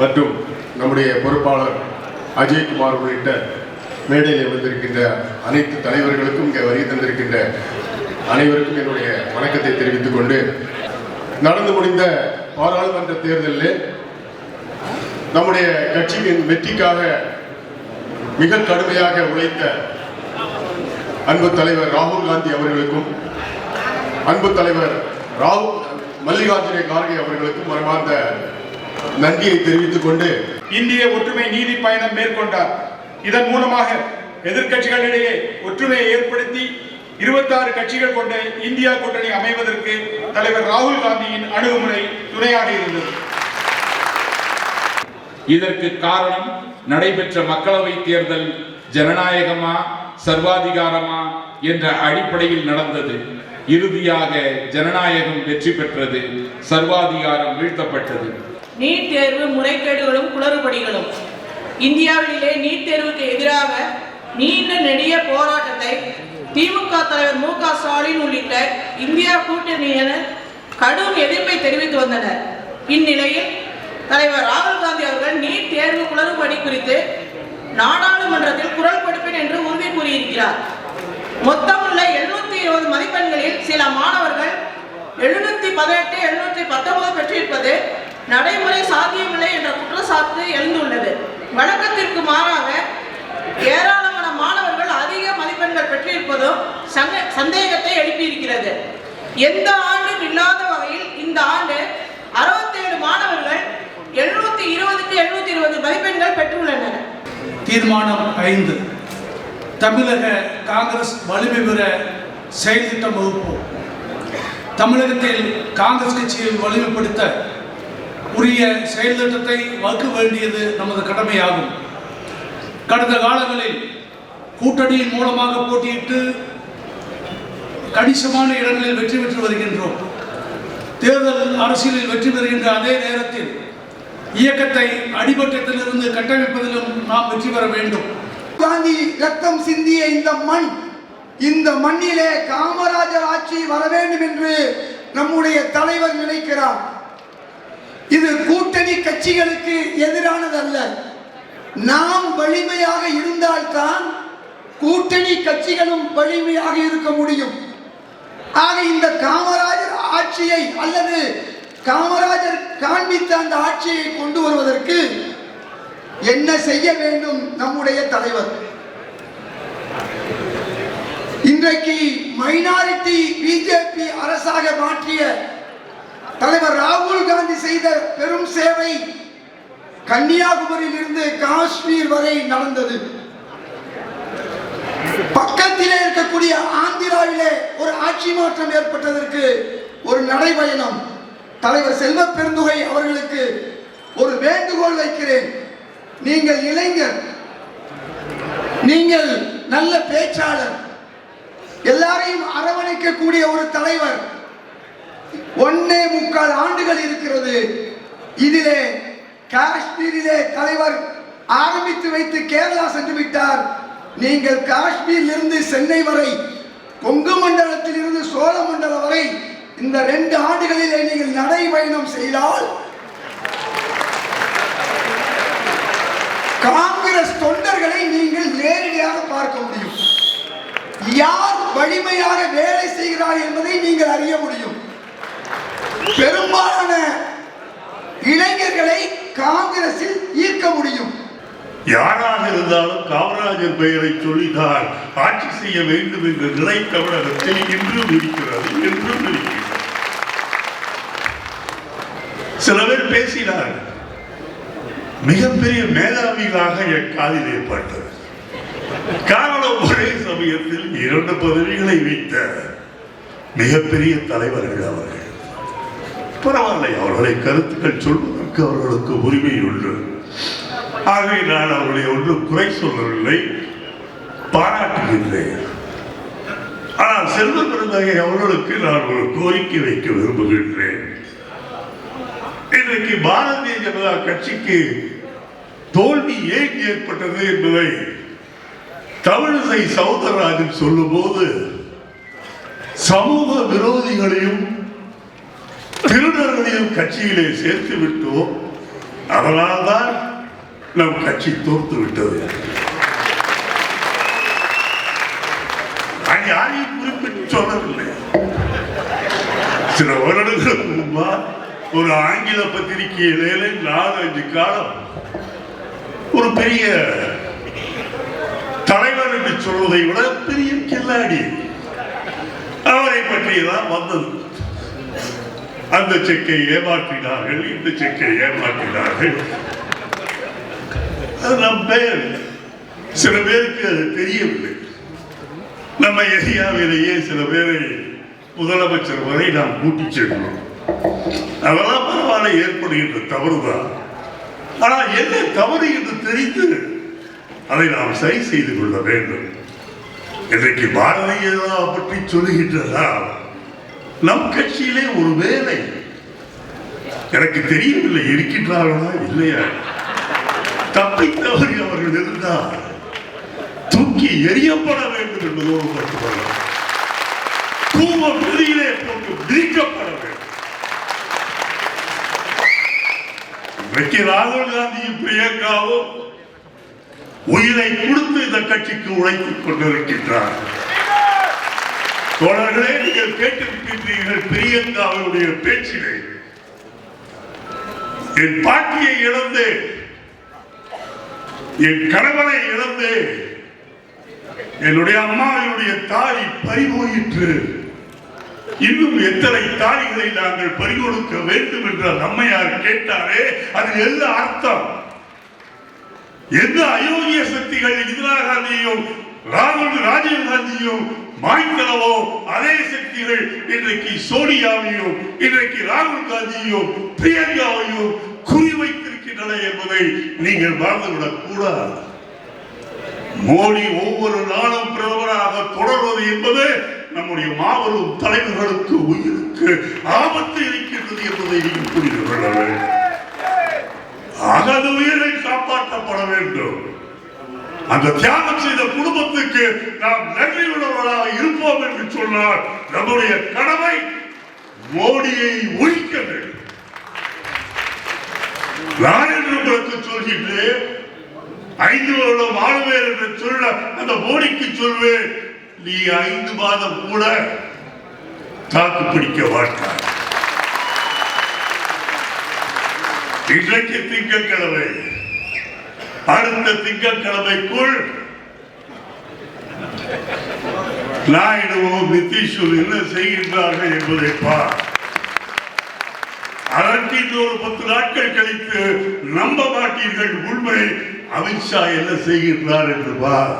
மற்றும் நம்முடைய பொறுப்பாளர் அஜய்குமார் உள்ளிட்ட மேடையில் வந்திருக்கின்ற அனைத்து தலைவர்களுக்கும் இங்கே வருகை தந்திருக்கின்ற அனைவருக்கும் என்னுடைய வணக்கத்தை தெரிவித்துக் கொண்டு, நடந்து முடிந்த பாராளுமன்ற தேர்தலில் நம்முடைய கட்சியின் வெற்றிக்காக மிக கடுமையாக உழைத்த அன்பு தலைவர் ராகுல் காந்தி அவர்களுக்கும் அன்பு தலைவர் மல்லிகார்ஜுன கார்கே அவர்களுக்கும் மனமார்ந்த நன்றியை தெரிவித்துக் கொண்டு இந்திய ஒற்றுமை நீதி பயணம் மேற்கொண்டார். இதன் மூலமாக எதிர்கட்சிகளிடையே ஒற்றுமையை ஏற்படுத்தி 26 கட்சிகள் கொண்ட இந்தியா கூட்டணி அமைவதற்கு தலைவர் ராகுல் காந்தியின் அணுகுமுறை துணையாக இருந்தது. இதற்கு காரணம் நடைபெற்ற மக்களவை தேர்தல் ஜனநாயகமா சர்வாதிகாரமா என்ற அடிப்படையில் நடந்தது. இறுதியாக ஜனநாயகம் வெற்றி பெற்றது, சர்வாதிகாரம் வீழ்த்தப்பட்டது. நீட் தேர்வு முறைகேடுகளும் குளறுபடிகளும். இந்தியாவிலே நீட் தேர்வுக்கு எதிராக நீண்ட நெடிய போராட்டத்தை திமுக தலைவர் மு க ஸ்டாலின் உள்ளிட்ட இந்தியா கூட்டணியினர் கடும் எதிர்ப்பை தெரிவித்து வந்தனர். இந்நிலையில் தலைவர் ராகுல் காந்தி அவர்கள் நீட் தேர்வு குளறுபடி குறித்து நாடாளுமன்றத்தில் குரல் கொடுப்பேன் என்று உறுதி கூறியிருக்கிறார். மொத்தமுள்ள 720 மதிப்பெண்களில் சில மாணவர்கள் 718, 719 பெற்றிருப்பது நடைமுறை சாத்தியமில்லை என்ற குற்றச்சாட்டு எழுந்துள்ளது. வழக்கத்திற்கு மாறாக ஏராளமான மாணவர்கள் அதிக மதிப்பெண்கள் பெற்றிருப்பதும் சந்தேகத்தை எழுப்பியிருக்கிறது. எந்த ஆண்டும் இல்லாத வகையில் இந்த ஆண்டு 67 மாணவர்கள் 720க்கு 720 மதிப்பெண்கள் பெற்றுள்ளனர். தீர்மானம் 5. தமிழக காங்கிரஸ் வலிமை பெற செயல் திட்டம் வகுப்போம். தமிழகத்தில் காங்கிரஸ் கட்சியை வலிமைப்படுத்த உரிய செயல் திட்டத்தை வகுக்க வேண்டியது நமது கடமையாகும். கடந்த காலங்களில் கூட்டணியின் மூலமாக போட்டியிட்டு கணிசமான இடங்களில் வெற்றி பெற்று வருகின்றோம். தேர்தல் அரசியலில் வெற்றி பெறுகின்ற அதே நேரத்தில் இயக்கத்தை அடிமட்டத்திலிருந்து கட்டமைப்பதிலும் நாம் வெற்றி பெற வேண்டும். காந்தி ரத்தம் சிந்திய இந்த மண்ணிலே காமராஜர் ஆட்சி வர வேண்டும் என்று நம்முடைய தலைவர் நினைக்கிறார். இது கூட்டணி கட்சிகளுக்கு எதிரானதல்ல. நாம் வலிமையாக இருந்தால்தான் கூட்டணி கட்சிகளும் வலிமையாக இருக்க முடியும். ஆக இந்த காமராஜர் ஆட்சியை அல்லது காமராஜர் காண்பித்த அந்த ஆட்சியை கொண்டு வருவதற்கு என்ன செய்ய வேண்டும்? நம்முடைய தலைவர் இன்றைக்கு மைனாரிட்டி பிஜேபி அரசாக மாற்றிய தலைவர் ராகுல் காந்தி செய்த பெரும் சேவை கன்னியாகுமரியிலிருந்து காஷ்மீர் வரை நடந்தது. பக்கத்திலே இருக்கக்கூடிய ஆந்திராவிலே ஒரு ஆட்சி மாற்றம் ஏற்பட்டதற்கு ஒரு நடைபயணம். தலைவர் செல்வ பெருந்தகை அவர்களுக்கு ஒரு வேண்டுகோள் வைக்கிறேன். நீங்கள் இளைஞர், நீங்கள் நல்ல பேச்சாளர், எல்லாரையும் அரவணைக்கக்கூடிய ஒரு தலைவர். 1.25 ஆண்டுகள் இருக்கிறது. இதிலே காஷ்மீரிலே தலைவர் ஆரம்பித்து வைத்து கேரளா சென்று விட்டார். நீங்கள் காஷ்மீரில் இருந்து சென்னை வரை, கொங்கு மண்டலத்தில் இருந்து சோழ மண்டலம் வரை இந்த 2 ஆண்டுகளிலே நீங்கள் நடைபயணம் செய்தால் காங்கிரஸ் தொண்டர்களை நீங்கள் நேரடியாக பார்க்க முடியும். யார் வலிமையாக வேலை செய்கிறார் என்பதை நீங்கள் அறிய முடியும். பெரும்பாலான இளைஞர்களை காங்கிரஸில் ஈர்க்க முடியும். யாராக இருந்தாலும் காமராஜர் பெயரை சொல்லிதான் ஆட்சி செய்ய வேண்டும் என்ற நிலை தமிழகத்தில் இன்றும் இருக்கிறது, என்றும் இருக்கிறது. சில பேர் பேசினார்கள், மிகப்பெரிய மேதாவிகளாக என் காதில் ஏற்பட்டது. காரணம் ஒரே சமயத்தில் 2 பதவிகளை வைத்த மிகப்பெரிய தலைவர்கள் அவர்கள். பரவாயில்லை, அவர்களை கருத்துக்கள் சொல்வதற்கு அவர்களுக்கு உரிமை உண்டு. ஆகவே நான் அவர்களை ஒன்றும் குறை சொல்லவில்லை, பாராட்டுகின்றேன். ஆனால் செல்வ பெருந்தகை அவர்களுக்கு நான் ஒரு கோரிக்கை வைக்க விரும்புகின்றேன். இன்றைக்கு பாரதிய ஜனதா கட்சிக்கு தோல்வி ஏன் ஏற்பட்டது என்பதை தமிழிசை சவுந்தரராஜன் சொல்லும் போது சமூக விரோதிகளையும் திருடர்களையும் கட்சியிலே சேர்த்து விட்டோம், அதனால்தான் நம் கட்சி தோற்று விட்டது. யாரையும் குறிப்பிட்டு சொல்லவில்லை. சில வருடங்களுக்கு முன்பா ஒரு ஆங்கில பத்திரிகையிலே 4-5 காலம் ஒரு பெரிய தலைவர் என்று சொல்வதை விட பெரிய கில்லாடி அவரை பற்றியதான் வந்தது. அந்த செக்கை ஏமாற்றினார்கள், இந்த செக்கை ஏமாற்றினார்கள். நம் பெயர் சில பேருக்கு அது தெரியவில்லை. நம்ம ஏரியாவிலேயே சில பேரை முதலமைச்சர் வரை நாம் கூட்டி சென்றோம். அதெல்லாம் பரவாயில்ல, ஏற்படுகின்ற தவறுதான். ஆனால் என்ன தவறு என்று தெரிந்து அதை நாம் சரி செய்து கொள்ள வேண்டும். இன்றைக்கு பாரதிய ஜனதா பற்றி சொல்லுகின்றதா? நம் கட்சியிலே ஒரு வேலை எனக்கு தெரியவில்லை, இருக்கின்றார்களா இல்லையா? தப்பி தவறி அவர்கள் இருந்தால் தூக்கி எரியப்பட வேண்டும் என்பதோடு மட்டுமல்ல, கூவ வெளியிலே போட்டு விதிக்கப்பட வேண்டும். இன்றைக்கு ராகுல் காந்தியும் பிரியங்காவும் உயிரை கொடுத்து இந்த கட்சிக்கு உழைத்துக் கொண்டிருக்கின்றார். தோழர்களே, நீங்கள் கேட்டிருக்கின்றீர்கள் பிரியங்காவுடைய பேச்சிலே. என் பாட்டியை இழந்து, என் கணவனை இழந்து, என்னுடைய அம்மாவினுடைய தாலி பறிபோயிற்று. இன்னும் எத்தனை தாலிகளை நாங்கள் பறிகொடுக்க வேண்டும் என்ற அம்மையார் கேட்டாரே, அது என்ன அர்த்தம்? எந்த அயோக்கிய சக்திகள் இந்திரா காந்தியும் ராஜீவ் காந்தியும் மாய்த்தனவோ, அதே சக்திகள் இன்றைக்கு சோனியாவையும் இன்றைக்கு ராகுல் காந்தியையும் பிரியங்காவையும் குறிவைத்திருக்கின்றன என்பதை நீங்கள் மறந்துவிடக் கூடாது. மோடி ஒவ்வொரு நாளும் பிரதமராக தொடர்வது என்பது நம்முடைய மாபெரும் தலைவர்களுக்கு உயிருக்கு ஆபத்து இருக்கின்றது என்பதை நீங்கள் புரிந்து கொள்ள வேண்டும். அகது உயிரை காப்பாற்றப்பட வேண்டும். அந்த தியாகம் செய்த குடும்பத்துக்கு நாம் நன்றி உள்ளவர்களாக இருப்போம் என்று சொன்னால் நம்முடைய கடமை மோடியை ஒழிக்க வேண்டும். நான் என்று உங்களுக்கு சொல்கின்றேன், 5 வருடம் ஆளுவேர் என்று சொல்ல அந்த மோடிக்கு சொல்வேன், நீ 5 மாதம் கூட தாக்கு பிடிக்க மாட்டார். இன்றைக்கு திங்கட்கிழமை, அடுத்த திங்கட்கிழமைக்குள் நாயுடுவும் நிதிஷும் என்ன செய்கின்றார்கள் என்பதை பார். அதற்கு இன்னொரு 10 நாட்கள் கழித்து நம்ப மாட்டீர்கள் உண்மை. அமித்ஷா என்ன செய்கின்றார் என்று பார்.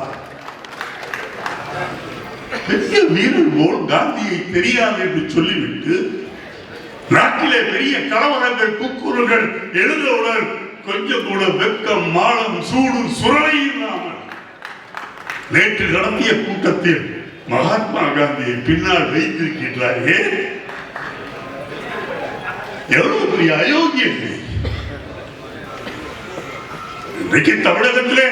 பெரிய வீரர் போல் காந்தியை தெரியாது என்று சொல்லிவிட்டு நாட்டிலே பெரிய கலவரங்கள் குக்குறுகள் எழுந்தவுடன் கொஞ்சம் கூட வெக்கம் மானம் சூடு சுரலை இல்லாமல் நேற்று நடத்திய கூட்டத்தில் மகாத்மா காந்தியை பின்னால் வைத்திருக்கின்றாரே, எவ்வளவு பெரிய அயோக்கியர்கள். இன்றைக்கு தமிழகத்திலே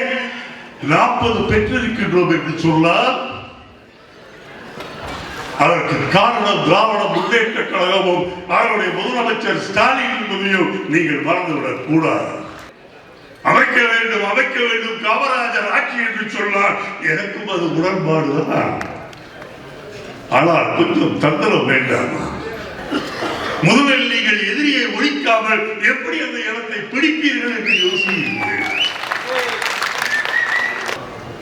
40 பெற்றிருக்கின்றோம் என்று சொன்னால் அதற்கு காரணம் திராவிட முன்னேற்ற கழகமும் அவருடைய முதலமைச்சர் ஸ்டாலின் என்பதையும் நீங்கள் மறந்துவிடக் கூடாது. அமைக்க வேண்டும் காமராஜர் ஆட்சி என்று சொன்னால் எனக்கும் அது உடன்பாடுதான். ஆனால் கொஞ்சம் தந்திரம் வேண்டாம். முதலில் நீங்கள் எதிரியை ஒழிக்காமல் எப்படி அந்த இடத்தை பிடிப்பீர்கள் என்று யோசிக்கிறீர்கள்.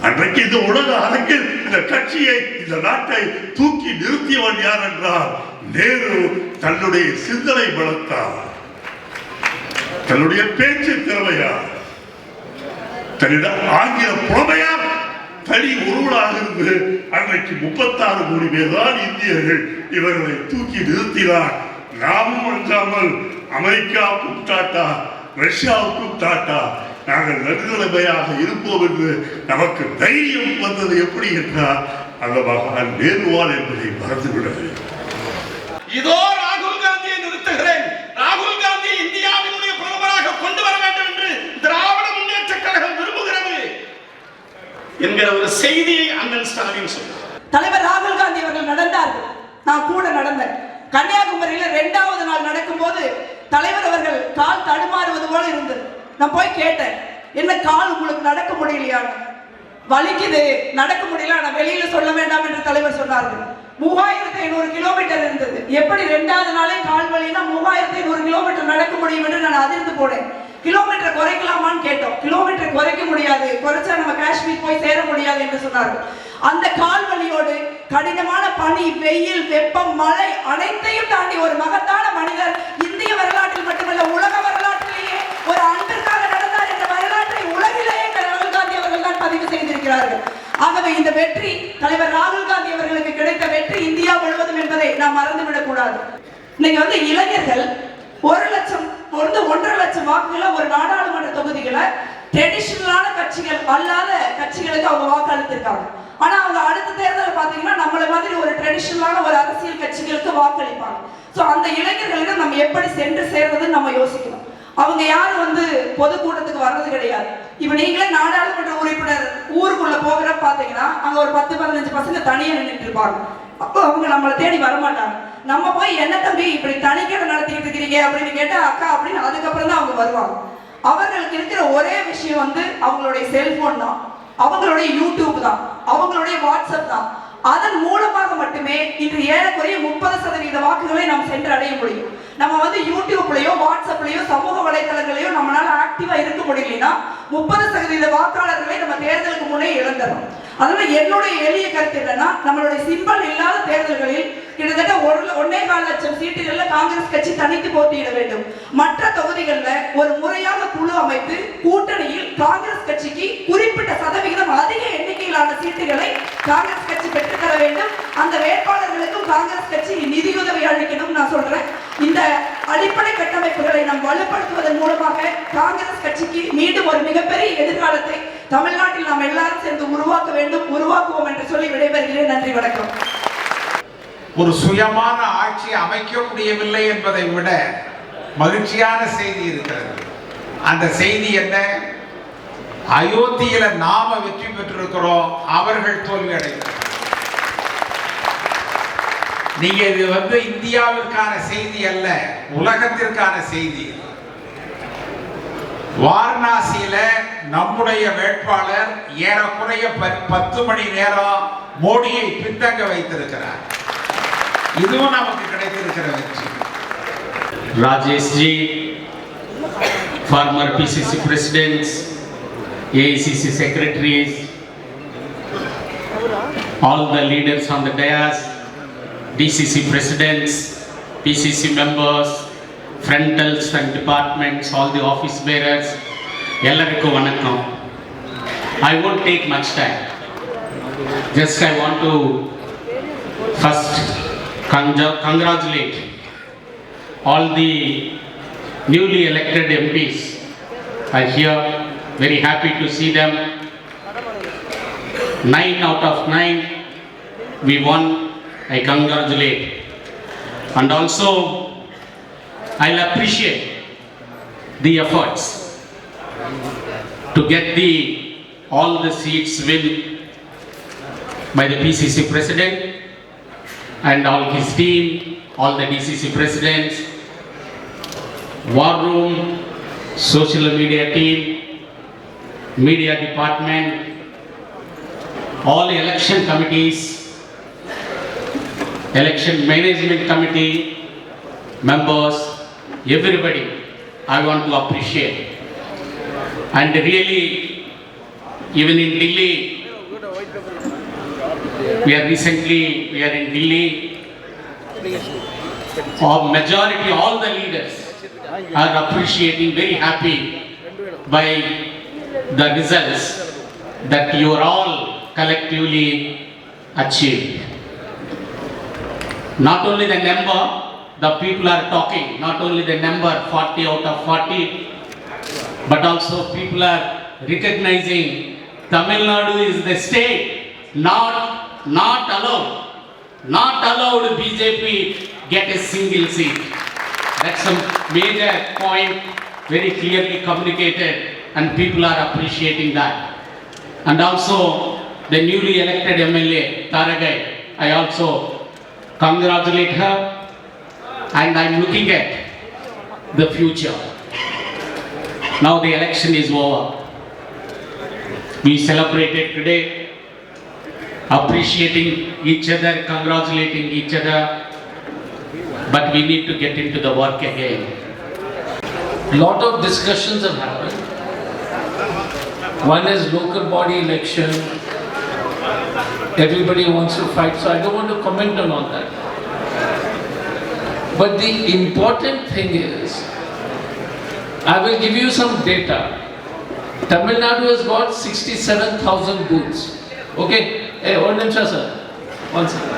அன்றைக்கு இந்த உலக அரங்கில் இந்த கட்சியை, இந்த நாட்டை தூக்கி நிறுத்தியவன் யார் என்றால் நேரு. தன்னுடைய சிந்தனை பலத்தார், தன்னுடைய பேச்சு திறமையா, தன்னிடம் ஆங்கில புலமையா தனி ஒருவராக இருந்து அன்றைக்கு 36 கோடி பேர் தான் இந்தியர்கள் இவர்களை தூக்கி நிறுத்தினார். நாமும் அஞ்சாமல் அமெரிக்காவுக்கும் டாட்டா, ரஷ்யாவுக்கும் டாட்டா, நாங்கள் நடுநிலைமையாக இருப்போம் என்று நமக்கு தைரியம் வந்தது எப்படி என்றால் அந்த மகான் நேருவால் என்பதை மறந்துவிடவில்லை. இதோ ராகுல் காந்தியை நிறுத்துகிறேன், ராகுல் காந்தி இந்தியாவினுடைய பிரதமராக கொண்டு வர வேண்டும் என்று திராவிட முன்னேற்ற கழகம் விரும்புகிறது என்கிற ஒரு செய்தியை அண்ணன் ஸ்டாலின் சொன்னார். தலைவர் ராகுல் காந்தி அவர்கள் நடந்தார்கள், நான் கூட நடந்தேன். கன்னியாகுமரியில் 2வது நாள் நடக்கும்போது தலைவர் அவர்கள் கால் தடுமாறுவது போல இருந்தது. நான் போய் கேட்டேன், என்ன கால் உங்களுக்கு நடக்க முடியலையான்னு. வலிக்குது, நடக்க முடியல, நான் வெளியில சொல்ல வேண்டாம் என்று தலைவர் சொன்னார்கள். 3500 கிலோமீட்டர் இருந்தது. எப்படி 2வது நாளே கால் வலினா 3500 கிலோமீட்டர் நடக்க முடியும் என்று நான் அதிர்ந்து போனேன். கிலோமீட்டர் குறைக்கலாமான்னு கேட்டோம். கிலோமீட்டர் குறைக்க முடியாது, குறைச்சா நம்ம காஷ்மீர் போய் சேர முடியாது என்று சொன்னார்கள். அந்த கால் வலியோடு கடினமான பனி, வெயில், வெப்பம், மழை அனைத்தையும் தாண்டி ஒரு மகத்தான மனிதர் இந்திய வரலாற்றில் மட்டுமல்ல உலக வரலாற்றிலேயே ஒரு அன்பிற்காக நடந்தார் என்ற வரலாற்றை உலகிலேயே ராகுல் காந்தி அவர்கள் தான் பதிவு செய்திருக்கிறார்கள். ஆகவே இந்த வெற்றி தலைவர் ராகுல் காந்தி அவர்களுக்கு கிடைத்த வெற்றி இந்தியா முழுவதும் என்பதை நாம் மறந்துவிடக் கூடாது. இன்னைக்கு இளைஞர்கள் 1,1,00,000 வாக்குகளை ஒரு நாடாளுமன்ற தொகுதிகளை ட்ரெடிஷனலான கட்சிகள் அல்லாத கட்சிகளுக்கு அவங்க வாக்களித்திருக்காங்க. ஆனா அவங்க அடுத்த தேர்தல் பாத்தீங்கன்னா நம்மள மாதிரி ஒரு ட்ரெடிஷனலான ஒரு அரசியல் கட்சிகளுக்கு வாக்களிப்பாங்க. சோ அந்த இளைஞர்களிடம் நம்ம எப்படி சென்று சேர்றதுன்னு நம்ம யோசிக்கணும். அவங்க யாரும் பொதுக்கூட்டத்துக்கு வர்றது கிடையாது. இப்ப நீங்களே நாடாளுமன்ற உறுப்பினர் ஊருக்குள்ள போகிற பாத்தீங்கன்னா அங்க ஒரு 10-15 பசங்க தனியா நின்றுட்டு இருப்பாங்க. அப்போ அவங்க நம்மளை தேடி வரமாட்டாங்க. நம்ம போய் என்ன தம்பி இப்படி தனிக்கடை நடத்திக்கிட்டு இருக்கிறீங்க அப்படின்னு கேட்டா அக்கா அப்படின்னு அதுக்கப்புறம் தான் அவங்க வருவாங்க. அவர்களுக்கு இருக்கிற ஒரே விஷயம் அவங்களுடைய செல்போன் தான், அவங்களுடைய யூடியூப் தான், அவங்களுடைய வாட்ஸ்அப் தான். அதன் மூலமாக மட்டுமே இன்று ஏறக்குறைய 30% வாக்குகளை நாம் சென்று அடைய முடியும். நம்ம யூடியூப்லயோ வாட்ஸ்அப்லயோ சமூக வலைதளங்களையோ நம்மளால ஆக்டிவா இருக்க முடியலன்னா 30% வாக்காளர்களை நம்ம தேர்தலுக்கு முன்னே இழந்துடும். அதனால என்னுடைய எளிய கருத்து என்னன்னா, நம்மளுடைய சிம்பல் இல்லாத தேர்தல்களில் கிட்டத்தட்ட 1.25 லட்சம் சீட்டுகள்ல காங்கிரஸ் கட்சி தனித்து போட்டியிட வேண்டும். மற்ற தொகுதிகளில் ஒரு முறையாக குழு அமைத்து கூட்டணியில் காங்கிரஸ் கட்சிக்கு குறிப்பிட்ட சதவிகிதம் அதிக எண்ணிக்கையிலான சீட்டுகளை காங்கிரஸ் கட்சி பெற்றுத்தர வேண்டும். அந்த வேட்பாளர்களுக்கும் காங்கிரஸ் கட்சி நிதியுதவி அளிக்கணும். நான் சொல்றேன், இந்த அடிப்படை கட்டமைப்புகளை நாம் வலுப்படுத்துவதன் மூலமாக காங்கிரஸ் கட்சிக்கு மீண்டும் ஒரு மிகப்பெரிய எதிர்காலத்தை தமிழ்நாட்டில் நாம் எல்லாரும் சேர்ந்து உருவாக்க வேண்டும், உருவாக்குவோம் என்று சொல்லி விடைபெறுகிறேன். நன்றி, வணக்கம். ஒரு சுயமான ஆட்சி அமைக்க முடியவில்லை என்பதை விட மகிழ்ச்சியான செய்தி இருக்கிறது. அந்த செய்தி என்ன? அயோத்தியில நாம வெற்றி பெற்றிருக்கிறோம், அவர்கள் தோல்வி அடைந்தார். நீங்க இது இந்தியாவிற்கான செய்தி அல்ல, உலகத்திற்கான செய்தி. வாரணாசியில நம்முடைய வேட்பாளர் ஏறக்குறைய 10 மணி நேரம் மோடியை பின்தங்க வைத்திருக்கிறார். இதுவும் நமக்கு கிடைத்திருக்கிற வெற்றி. Rajesh ji, former PCC presidents, AICC secretaries, all the leaders on the dais, DCC presidents, PCC members, frontals and departments, all the office bearers, ellarikku vanakkam. I won't take much time. Just I want to first congratulate all the newly elected MPs. I here very happy to see them. 9 out of 9 we won. I congratulate, and also I'll appreciate the efforts to get all the seats win by the PCC president and all his team, all the DCC presidents, war room, social media team, media department, all election committees, election management committee members, everybody I want to appreciate. And really, even in Delhi, we are in Delhi, majority, all the leaders are appreciating, very happy by the results that you are all collectively achieved. Not only the number, the people are talking, not only the number 40 out of 40, but also people are recognizing Tamil Nadu is the state not allowed BJP get a single seat. That's a major point, very clearly communicated, and people are appreciating that. And also the newly elected MLA Taragai, I also congratulate her, and I'm looking at the future. Now the election is over. We celebrated today, appreciating each other, congratulating each other, but we need to get into the work again. Lot of discussions have happened. One is local body election. Everybody wants to fight, so I don't want to comment on all that. But the important thing is, I will give you some data. Tamil Nadu has got 67,000 booths. Okay? Hey, one minute, sir. One second.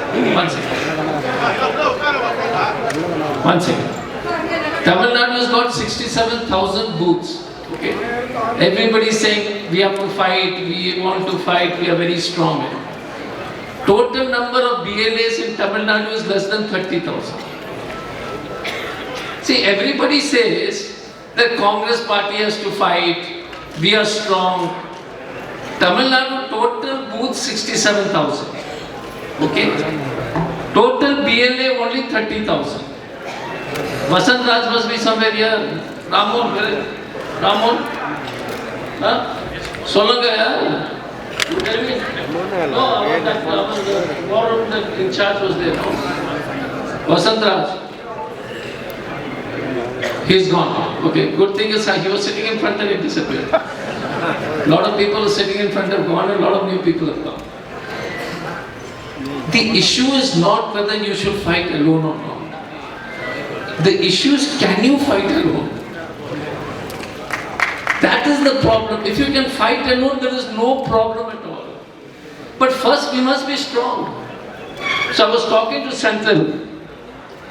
Tamil Nadu has got 67,000 booths. Okay? Everybody is saying we have to fight, we want to fight, we are very strong. Total number of BLAs in Tamil Nadu is less than 30,000. See, everybody says that Congress party has to fight, we are strong. Tamil Nadu total booths 67,000. Okay? Total BLA only 30,000. Vasant Raj must be somewhere here. Ramon, Ramon? Huh? Solanga, you tell me? No, that in charge was there. No? Vasant Raj. He's gone. Okay, good thing is he was sitting in front and he disappeared. A lot of people are sitting in front have gone and a lot of new people have come. The issue is not whether you should fight alone or not. The issue is, can you fight alone? That is the problem. If you can fight alone, there is no problem at all. But first we must be strong. So I was talking to Senthil,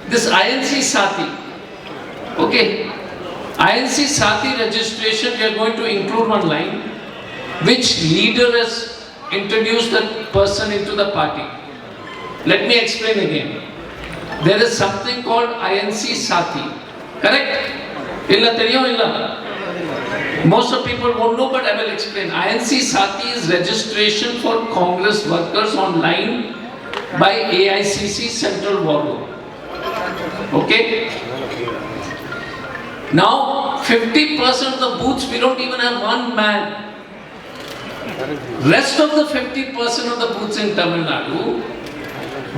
this INC Sati. Okay, INC Sati registration we are going to include one line. Which leader has introduced that person into the party? Let me explain again. There is something called INC Sati. Correct? Illa theriyum illa. Most of people won't know, but I will explain. INC Sati is registration for Congress workers online by AICC Central War Room. Okay? Now, 50% of the booths, we don't even have one man. Rest of the 50% of the booths in Tamil Nadu,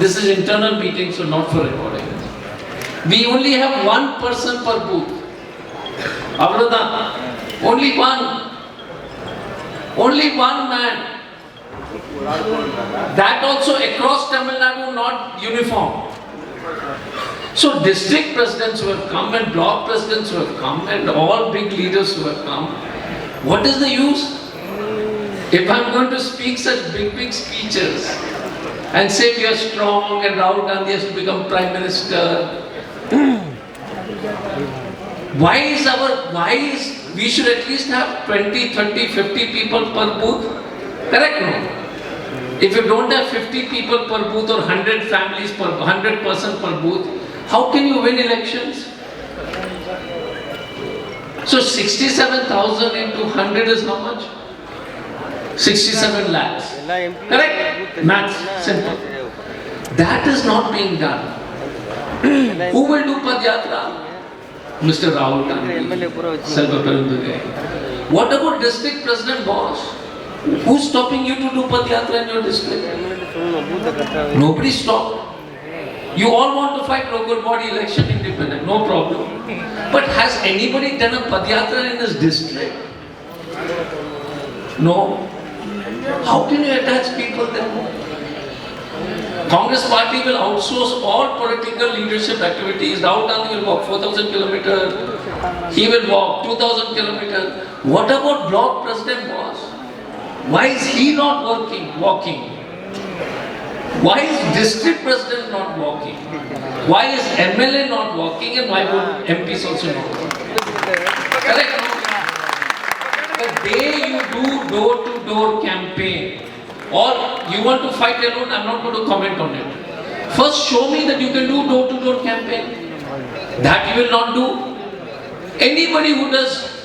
this is internal meeting, so not for recording. We only have one person per booth. Avradha, only one. Only one man. That also across Tamil Nadu, not uniform. So district presidents who have come and block presidents who have come and all big leaders who have come, what is the use? If I'm going to speak such big speeches and say we are strong and Rahul Gandhi has to become Prime Minister, we should at least have 20, 30, 50 people per booth? Correct? No? If you don't have 50 people per booth or 100 families per 100% per booth, how can you win elections? So 67,000 into 100 is how much? 67 lakhs. Correct? Maths, simple. That is not being done. Who will do Padyatra? Mr. Rahul Gandhi, Selva Perumbudai. What about district president boss? Who's stopping you to do Padyatra in your district? Nobody stopped. You all want to fight local body election independent, no problem. But has anybody done a Padyatra in this district? No. How can you attach people there? Congress party will outsource all political leadership activities. Rahul Gandhi will walk 4,000 kilometers. He will walk 2,000 kilometers. What about block president boss? Why is he not walking? Why is district president not walking? Why is MLA not walking and why would MPs also not walking? Correct? The day you do door-to-door campaign or you want to fight alone, I'm not going to comment on it. First show me that you can do door-to-door campaign. That you will not do. Anybody who does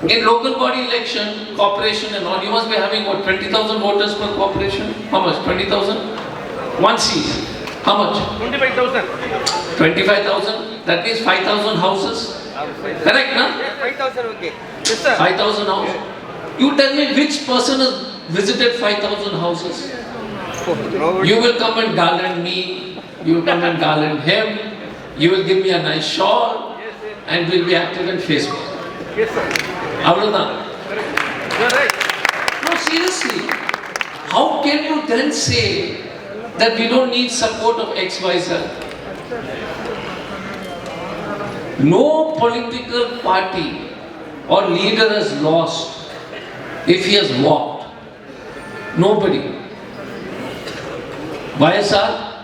in local body election, corporation and all, you must be having what, 20,000 voters per corporation? How much? 20,000? One seat. How much? 25,000. 25,000. That means 5,000 houses. Correct, na? 5,000, okay. Yes, sir. 5,000 houses. You tell me which person has visited 5,000 houses? You will come and garland me, you will come and garland him, you will give me a nice shawl, and we'll be active in Facebook. Yes, sir. Avladhan. You're right. No, seriously. How can you then say that we don't need support of XYZ? No political party or leader has lost if he has walked. Nobody. YSR,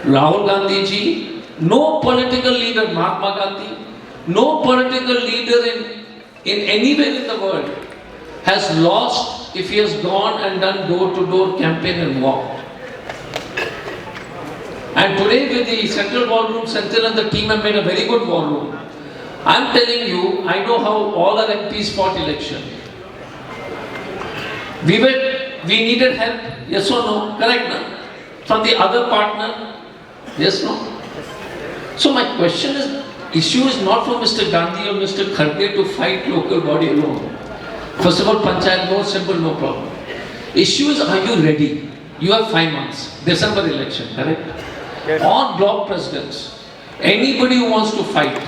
Rahul Gandhi ji, no political leader, Mahatma Gandhi, no political leader in anywhere in the world has lost if he has gone and done door-to-door campaign and walked. And today with the Central War Room, Senthil and the team have made a very good war room. I am telling you, I know how all our MPs fought election. We needed help, yes or no? Correct, no? From the other partner, yes, no? So my question is, issue is not for Mr. Gandhi or Mr. Kharge to fight local body alone. First of all, Panchayat, no, simple, no problem. Issue is, are you ready? You have 5 months, December election, correct? Yes. All block presidents, anybody who wants to fight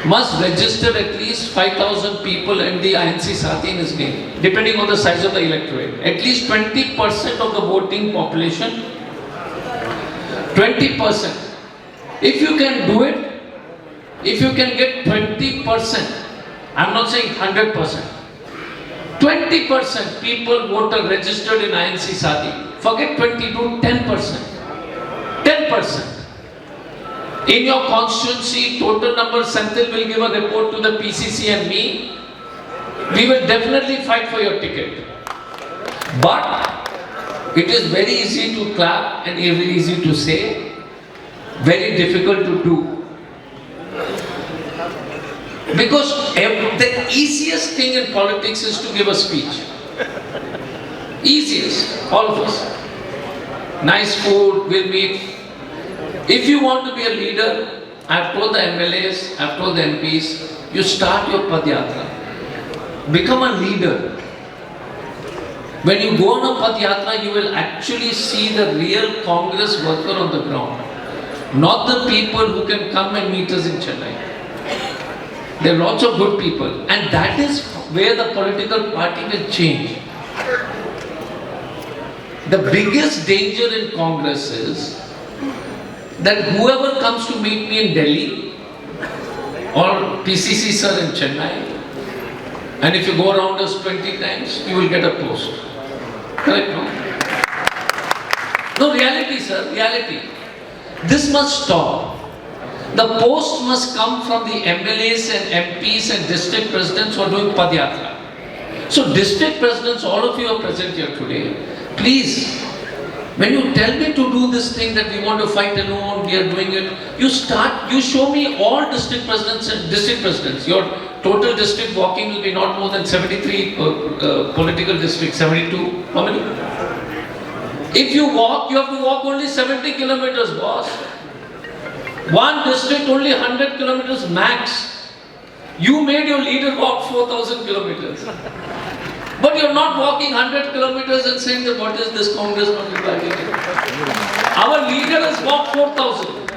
must register at least 5,000 people in the INC Saathi in his name, depending on the size of the electorate. At least 20% of the voting population, 20%. If you can do it, if you can get 20%, I'm not saying 100%, 20% people voter registered in INC Saathi, forget 20, do 10%. 10%. In your constituency, total number, Senthil will give a report to the PCC and me. We will definitely fight for your ticket. But it is very easy to clap and very easy to say, very difficult to do. Because the easiest thing in politics is to give a speech. Easiest, all of us. Nice food, we'll meet. If you want to be a leader, I've told the MLAs, I've told the MPs, you start your Padyatra. Become a leader. When you go on a Padyatra, you will actually see the real Congress worker on the ground. Not the people who can come and meet us in Chennai. There are lots of good people. And that is where the political party will change. The biggest danger in Congress is that whoever comes to meet me in Delhi or PCC sir in Chennai, and if you go around us 20 times, you will get a post. Correct, no? No, reality, sir, reality. This must stop. The post must come from the MLAs and MPs and district presidents who are doing Padyatra. So district presidents, all of you are present here today, please, when you tell me to do this thing that we want to fight alone, we are doing it, you show me all district presidents and district presidents. Your total district walking will be not more than 73 political districts, 72, how many? If you walk, you have to walk only 70 kilometers, boss. One district only 100 kilometers max. You made your leader walk 4,000 kilometers. But you're not walking 100 kilometers and saying that what is this Congress not regarding it. Our leader has walked 4,000.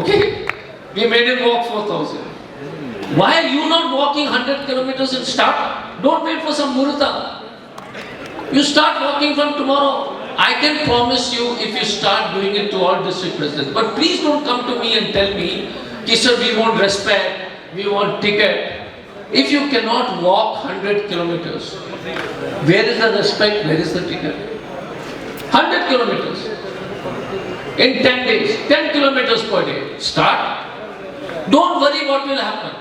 Okay? We made him walk 4,000. Why are you not walking 100 kilometers and start? Don't wait for some murta. You start walking from tomorrow. I can promise you if you start doing it to all district presidents. But please don't come to me and tell me, sir, we want respect, we want ticket. If you cannot walk 100 kilometers, where is the respect, where is the ticket? 100 kilometers. In 10 days, 10 kilometers per day. Start. Don't worry what will happen.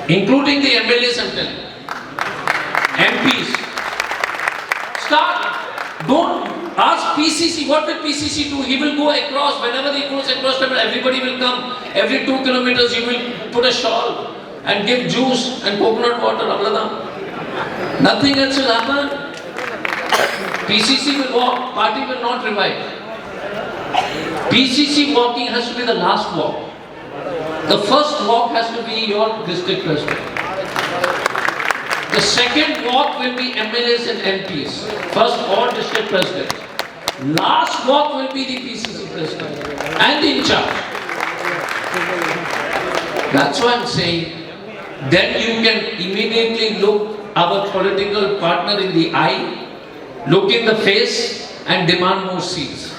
Including the MLAs and MPs. Start. Don't ask PCC, what will PCC do? He will go across, whenever he goes across, everybody will come. Every 2 kilometers you will put a shawl and give juice and coconut water. Nothing else will happen. PCC will walk, party will not revive. PCC walking has to be the last walk. The first walk has to be your district president. The second walk will be MLAs and MPs. First all district presidents. Last walk will be the PCC president and the in charge. That's why I'm saying, then you can immediately look our political partner in the eye, look in the face and demand more seats.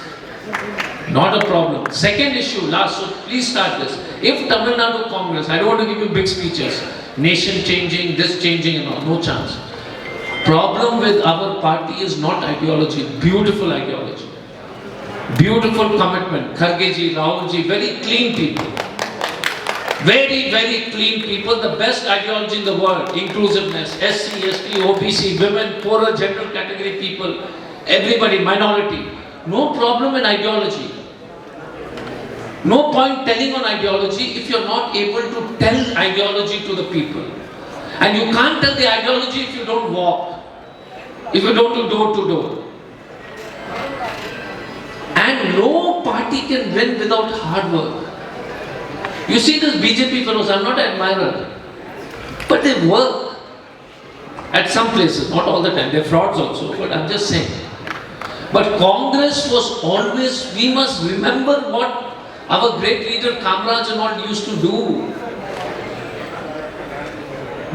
Not a problem. Second issue, last, so please start this. If Tamil Nadu Congress, I don't want to give you big speeches, nation changing, this changing and all, no chance. Problem with our party is not ideology, beautiful ideology. Beautiful commitment. Khargeji, Rahulji, very clean people. Very, very clean people, the best ideology in the world, inclusiveness, SC, ST, OBC, women, poorer general category people, everybody, minority. No problem in ideology. No point telling on ideology if you're not able to tell ideology to the people. And you can't tell the ideology if you don't walk, if you don't do door to door. And no party can win without hard work. You see this BJP fellows, I'm not an admirer, but they work at some places, not all the time. They're frauds also, but I'm just saying. But Congress was always, we must remember what our great leader Kamraj and all used to do.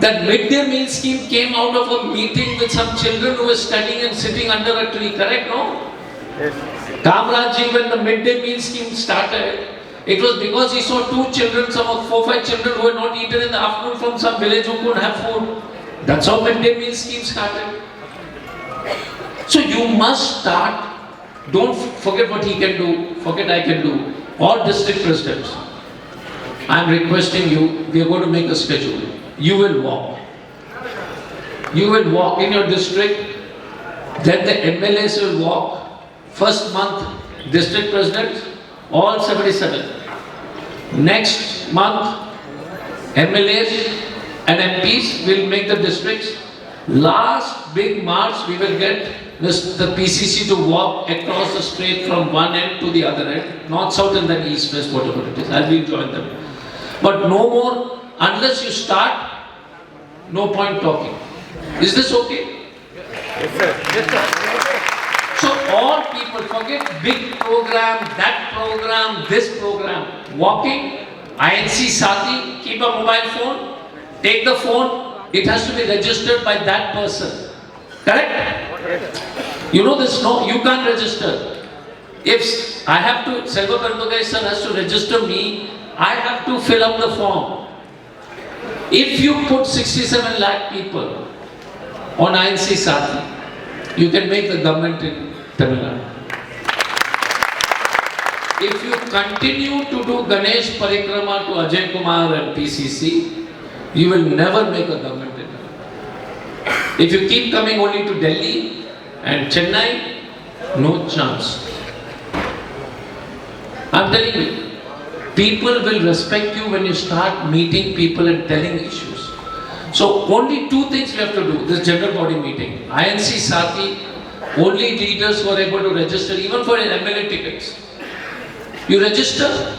That midday meal scheme came out of a meeting with some children who were studying and sitting under a tree, correct, no? Yes. Kamraj, when the midday meal scheme started, it was because he saw two children, some 4-5 children who had not eaten in the afternoon from some village who couldn't have food. That's how midday meal scheme started. So you must start, don't forget what he can do, forget I can do. All district presidents, I am requesting you, we are going to make a schedule. You will walk. You will walk in your district, then the MLAs will walk. First month, district presidents, all 77. Next month, MLAs and MPs will make the districts. Last big march, we will get the PCC to walk across the strait from one end to the other end, north, south and then east, west, whatever it is. I'll be join them. But no more, unless you start, no point talking. Is this okay? Yes, sir. Yes, sir. So all people forget big program, that program, this program. Walking, INC Sati, keep a mobile phone, take the phone, it has to be registered by that person. Correct? You know this, no? You can't register. If I have to, Selva Karmagai sir has to register me, I have to fill up the form. If you put 67 lakh people on INC Sati, you can make the government in Tamil Nadu. If you continue to do Ganesh Parikrama to Ajay Kumar and PCC, you will never make a government in Tamil Nadu. If you keep coming only to Delhi and Chennai, no chance. I'm telling you, people will respect you when you start meeting people and telling issues. So only two things we have to do, this general body meeting. INC Sati, only leaders who are able to register, even for MLA tickets. You register,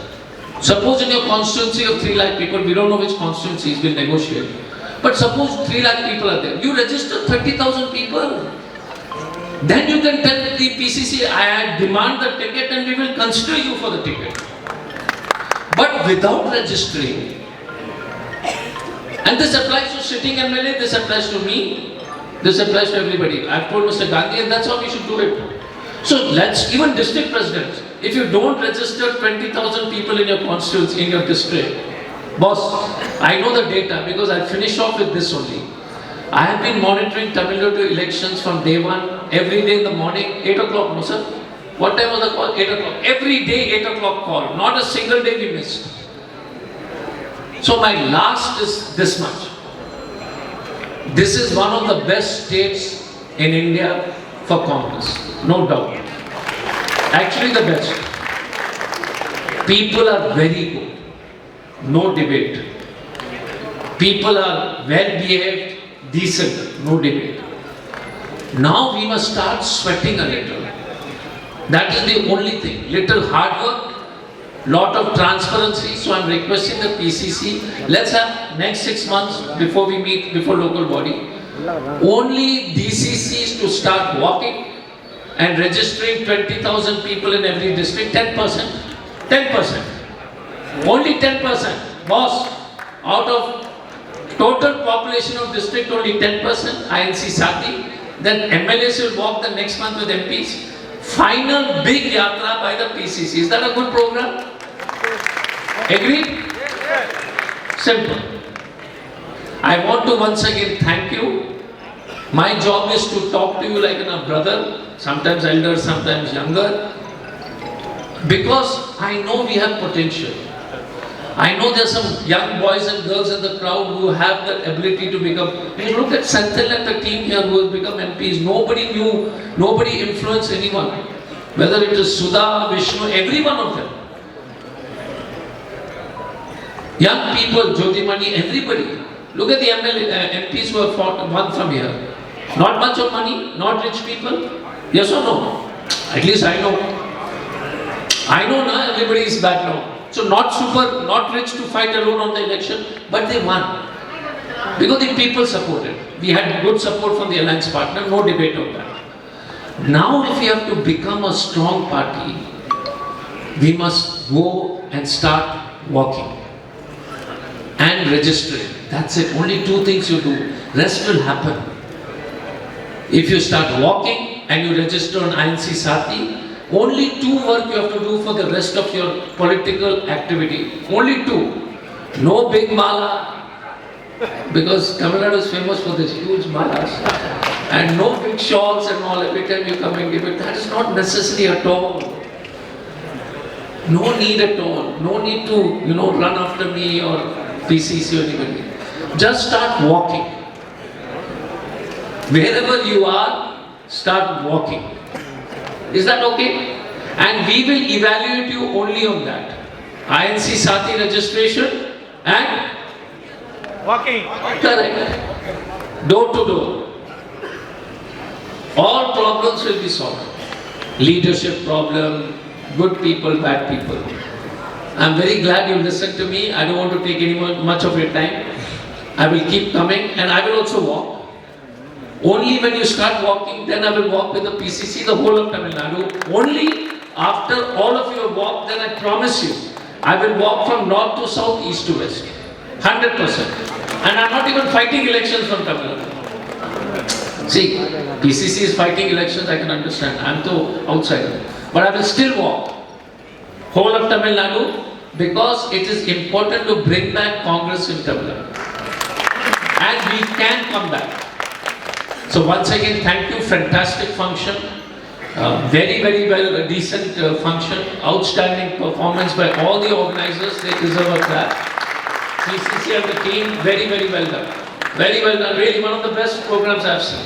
suppose in your constituency of 3 lakh people, we don't know which constituencies will negotiate, but suppose 3 lakh people are there, you register 30,000 people. Then you can tell the PCC, I demand the ticket and we will consider you for the ticket. But without registering, and this applies to sitting MLA, this applies to me, this applies to everybody. I've told Mr. Gandhi and that's how we should do it. So let's, even district presidents, if you don't register 20,000 people in your constituency, in your district, boss, I know the data because I'll finish off with this only. I have been monitoring Tamil Nadu elections from day one, every day in the morning, 8 o'clock, no sir? What time was the call? 8 o'clock. Every day 8 o'clock call. Not a single day we missed. So my last is this much. This is one of the best states in India for Congress. No doubt. Actually the best. People are very good. No debate. People are well behaved, decent. No debate. Now we must start sweating a little. That is the only thing. Little hard work, lot of transparency. So I'm requesting the PCC, let's have next 6 months before we meet, before local body, only DCCs to start walking and registering 20,000 people in every district, 10%. 10%. Only 10%. Boss, out of total population of district, only 10%, INC Sati. Then MLAs will walk the next month with MPs. Final big yatra by the PCC. Is that a good program? Agreed? Simple. I want to once again thank you. My job is to talk to you like a brother, sometimes elder, sometimes younger, because I know we have potential. I know there's some young boys and girls in the crowd who have the ability to become. You look at Senthil and the team here who has become MPs. Nobody knew, nobody influenced anyone. Whether it is Sudha, Vishnu, every one of them. Young people, Jyotimani, everybody. Look at the MPs who have won from here. Not much of money, not rich people. Yes or no? At least I know. I know now everybody's background. So not rich to fight alone on the election, but they won. Because the people supported. We had good support from the alliance partner, no debate on that. Now if we have to become a strong party, we must go and start walking and registering. That's it. Only 2 things you do. Rest will happen. If you start walking and you register on INC Sati, only 2 work you have to do for the rest of your political activity. Only 2. No big mala, because Tamil Nadu is famous for this huge malas. And no big shawls and all every time you come and give it. That is not necessary at all. No need at all. No need to, run after me or PCC or anybody. Just start walking. Wherever you are, start walking. Is that okay? And we will evaluate you only on that. INC Sati registration and walking. Correct. Door to door. All problems will be solved. Leadership problem, good people, bad people. I'm very glad you listened to me. I don't want to take much of your time. I will keep coming and I will also walk. Only when you start walking, then I will walk with the PCC, the whole of Tamil Nadu. Only after all of you have walked, then I promise you, I will walk from north to south, east to west. 100%. And I'm not even fighting elections from Tamil Nadu. See, PCC is fighting elections, I can understand. I'm the outsider. But I will still walk. Whole of Tamil Nadu, because it is important to bring back Congress in Tamil Nadu. And we can come back. So once again, thank you. Fantastic function. Very, very well, decent function. Outstanding performance by all the organizers. They deserve a clap. PCC and the team, very, very well done. Very well done. Really one of the best programs I've seen.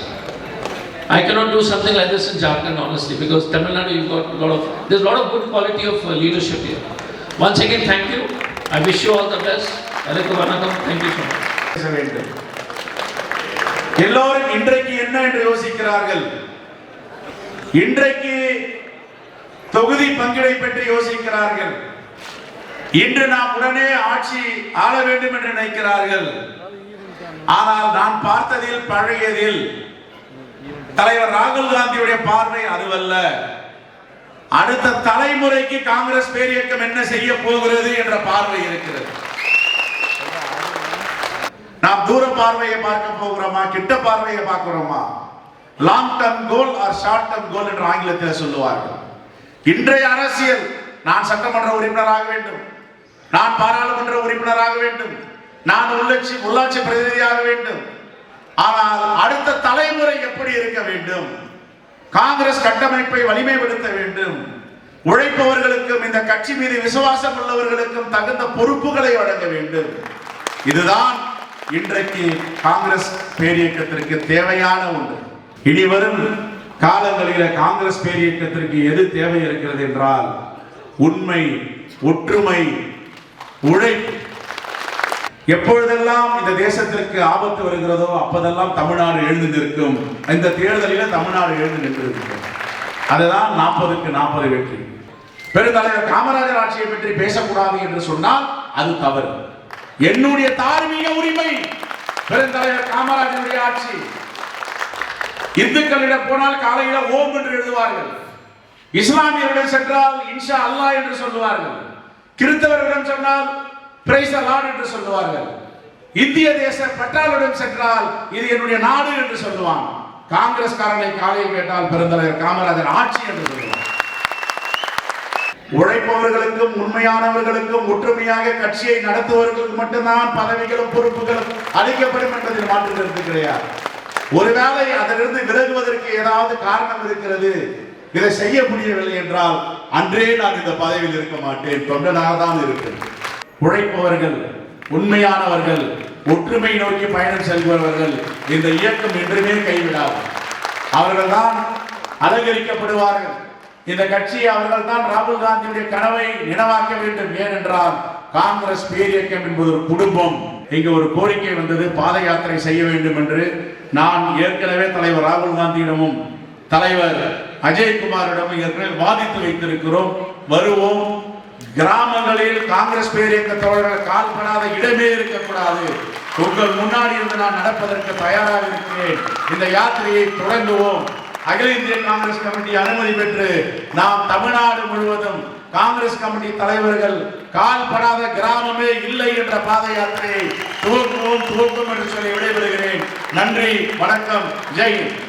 I cannot do something like this in Jharkhand, honestly, because Tamil Nadu, you've got there's a lot of good quality of leadership here. Once again, thank you. I wish you all the best. Thank you so much. எல்லோரும் இன்றைக்கு என்ன என்று யோசிக்கிறார்கள்? இன்றைக்கு தொகுதி பங்கீடை பற்றி யோசிக்கிறார்கள். இன்று நாம் உடனே ஆட்சி ஆள வேண்டும் என்று நினைக்கிறார்கள். ஆனால் நான் பார்த்ததில் பழகியதில் தலைவர் ராகுல் காந்தியுடைய பார்வை அதுவல்ல. அடுத்த தலைமுறைக்கு காங்கிரஸ் பேரியக்கம் என்ன செய்ய போகிறது என்ற பார்வை இருக்கிறது. நாம் தூர பார்வையை பார்க்க போகிறோமா, கிட்ட பார்வையை பார்க்கிறோமா? லாங் டர்ம் கோல் ஆர் ஷார்ட் டர்ம் கோல் என்று ஆங்கிலத்தில் சொல்லுவார்கள். இன்றைய அரசியல், நான் சட்டமன்ற உறுப்பினராக வேண்டும், நான் பாராளுமன்ற உறுப்பினராக வேண்டும், நான் உள்ளாட்சி பிரதிநிதியாக வேண்டும். ஆனால் அடுத்த தலைமுறை எப்படி இருக்க வேண்டும்? காங்கிரஸ் கட்டமைப்பை வலிமைப்படுத்த வேண்டும். உழைப்பவர்களுக்கும் இந்த கட்சி மீது விசுவாசம் உள்ளவர்களுக்கும் தகுந்த பொறுப்புகளை வழங்க வேண்டும். இதுதான் இன்றைக்கு காங்கிரஸ் பேரியக்கத்திற்கு தேவையான ஒன்று. இனி வரும் காலங்களில் காங்கிரஸ் பேரியக்கத்திற்கு எது தேவை இருக்கிறது என்றால் உண்மை, ஒற்றுமை, உழைப்பு. எப்பொழுதெல்லாம் இந்த தேசத்திற்கு ஆபத்து வருகிறதோ அப்போதெல்லாம் தமிழ்நாடு எழுந்து நிற்கும். இந்த தேர்தலில் தமிழ்நாடு எழுந்து நின்றிருக்கிறது. அதுதான் 40க்கு 40 வெற்றி. பெருந்தலைவர் காமராஜர் ஆட்சியை பற்றி பேசக்கூடாது என்று சொன்னால் அது தவறு. என்னுடைய தார்மீக உரிமை பெருந்தலைவர் காமராஜருடைய ஆட்சி. இந்துக்களிடம் போனால் காலையில ஓம் என்று எழுதுவார்கள், இஸ்லாமியர்களிடம் சென்றால் இன்ஷா அல்லாஹ் என்று சொல்லுவார்கள், கிறிஸ்தவர்களிடம் சொன்னால் பிரைஸ் தி லார்ட் என்று சொல்லுவார்கள், இந்திய தேச பற்றாளரிடம் சென்றால் இது என்னுடைய நாடு என்று சொல்லுவாங்க. காங்கிரஸ்காரனை காலையில் கேட்டால் பெருந்தலைவர் காமராஜர் ஆட்சி என்று சொல்லுவாங்க. உழைப்பவர்களுக்கும் உண்மையானவர்களுக்கும் ஒற்றுமையாக கட்சியை நடத்துவர்களுக்கு மட்டும்தான் பதவிகளும் பொறுப்புகளும் அளிக்கப்படும் என்பதில் மாற்று கருத்து கிடையாது. ஒருவேளை அதிலிருந்து விலகுவதற்கு ஏதாவது காரணம் இருக்கிறது, இதை செய்ய முடியவில்லை என்றால் அன்றே நான் இந்த பதவியில் இருக்க மாட்டேன், தொண்டனாக தான் இருப்பேன். உழைப்பவர்கள், உண்மையானவர்கள், ஒற்றுமை நோக்கி பயணம் செல்பவர்கள் இந்த இயக்கம் என்றுமே கைவிடாது. அவர்கள் தான் அலங்கரிக்கப்படுவார்கள். இந்த கட்சியை அவர்கள் தான் ராகுல் காந்தியுடைய கனவை நினைவாக்க வேண்டும். ஏனென்றால் காங்கிரஸ் பேரியக்கம் என்பது ஒரு குடும்பம். இங்கு ஒரு கோரிக்கை வந்தது, பாத யாத்திரை செய்ய வேண்டும் என்று. நான் ஏற்கனவே தலைவர் ராகுல் காந்தியிடமும் தலைவர் அஜய்குமாரிடமும் ஏற்கனவே வாதித்து வைத்திருக்கிறோம். வருவோம். கிராமங்களில் காங்கிரஸ் பேரியக்க தோழர்கள் கால்படாத இடமே இருக்கக்கூடாது. உங்கள் முன்னாடி இருந்து நான் நடப்பதற்கு தயாராக இருக்கிறேன். இந்த யாத்திரையை தொடங்குவோம். அகில இந்திய காங்கிரஸ் கமிட்டி அனுமதி பெற்று நாம் தமிழ்நாடு முழுவதும் காங்கிரஸ் கமிட்டி தலைவர்கள் கால்படாத கிராமமே இல்லை என்ற பாத யாத்திரையை துவக்குவோம் என்று சொல்லி விடைபெறுகிறேன். நன்றி, வணக்கம், ஜெய் ஹிந்த்.